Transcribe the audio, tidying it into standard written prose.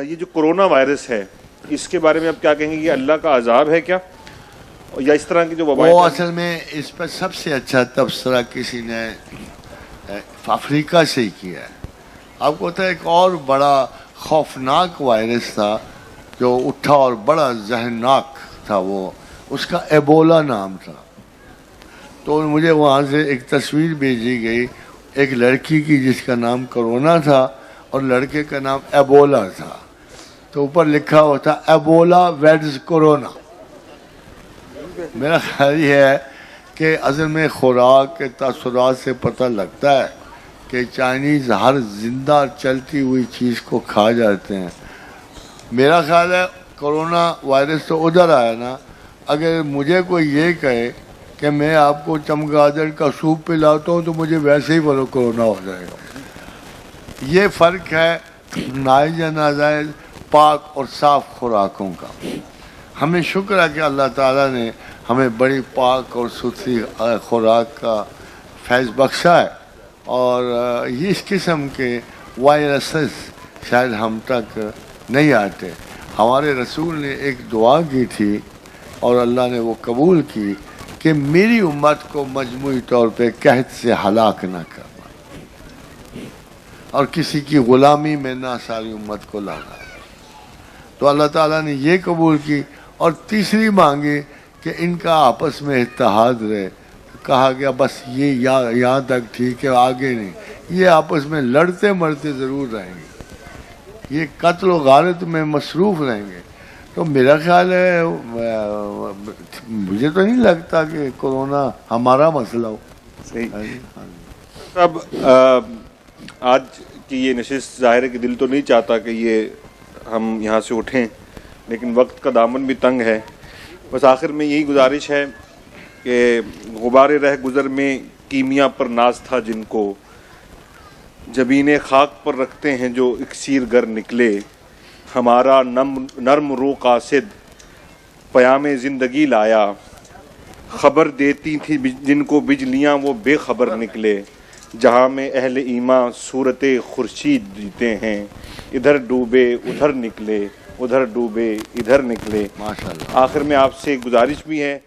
یہ جو corona virus ہے اس کے بارے میں آپ کیا کہیں گے؟ یہ اللہ کا عذاب ہے کیا، یا اس طرح کی جو وبائیں؟ وہ اصل میں اس پر سب سے اچھا تبصرہ کسی نے افریقہ سے ہی کیا ہے. آپ کو پتا ہے ایک اور بڑا خوفناک وائرس تھا جو اٹھا اور بڑا ذہنناک تھا، وہ اس کا ایبولا نام تھا. تو مجھے وہاں سے ایک تصویر بھیجی گئی ایک لڑکی کی جس کا نام کرونا تھا اور لڑکے کا نام ایبولا تھا. تو اوپر لکھا ہوا تھا ایبولا ویڈز کورونا. میرا خیال یہ ہے کہ اصل میں خوراک کے تاثرات سے پتہ لگتا ہے کہ چائنیز ہر زندہ چلتی ہوئی چیز کو کھا جاتے ہیں. میرا خیال ہے کرونا وائرس تو ادھر آیا نا، اگر مجھے کوئی یہ کہے کہ میں آپ کو چمگادڑ کا سوپ پلاتا ہوں تو مجھے ویسے ہی کرونا ہو جائے گا. یہ فرق ہے ناجائز یا ناجائز پاک اور صاف خوراکوں کا. ہمیں شکر ہے کہ اللہ تعالیٰ نے ہمیں بڑی پاک اور ستھری خوراک کا فیض بخشا ہے، اور اس قسم کے وائرسز شاید ہم تک نہیں آتے. ہمارے رسول نے ایک دعا کی تھی اور اللہ نے وہ قبول کی کہ میری امت کو مجموعی طور پہ قحط سے ہلاک نہ کرنا اور کسی کی غلامی میں نہ ساری امت کو لانا. تو اللہ تعالیٰ نے یہ قبول کی، اور تیسری مانگی کہ ان کا آپس میں اتحاد رہے. کہا گیا بس یہ یہاں تک ٹھیک ہے، آگے نہیں. یہ آپس میں لڑتے مرتے ضرور رہیں گے، یہ قتل و غارت میں مصروف رہیں گے. تو میرا خیال ہے مجھے تو نہیں لگتا کہ کورونا ہمارا مسئلہ ہو. صحیح. اب آج کی یہ نشست ظاہر ہے کہ دل تو نہیں چاہتا کہ یہ ہم یہاں سے اٹھیں، لیکن وقت کا دامن بھی تنگ ہے. بس آخر میں یہی گزارش ہے کہ غبار رہ گزر میں کیمیا پر ناز تھا جن کو، جبین خاک پر رکھتے ہیں جو اکسیر گر نکلے. ہمارا نرم رو قاصد پیام زندگی لایا، خبر دیتی تھی جن کو بجلیاں وہ بے خبر نکلے. جہاں میں اہل ایمان صورت خورشید جیتے ہیں، ادھر ڈوبے ادھر نکلے، ادھر ڈوبے ادھر نکلے. ماشاءاللہ. آخر میں آپ سے ایک گزارش بھی ہے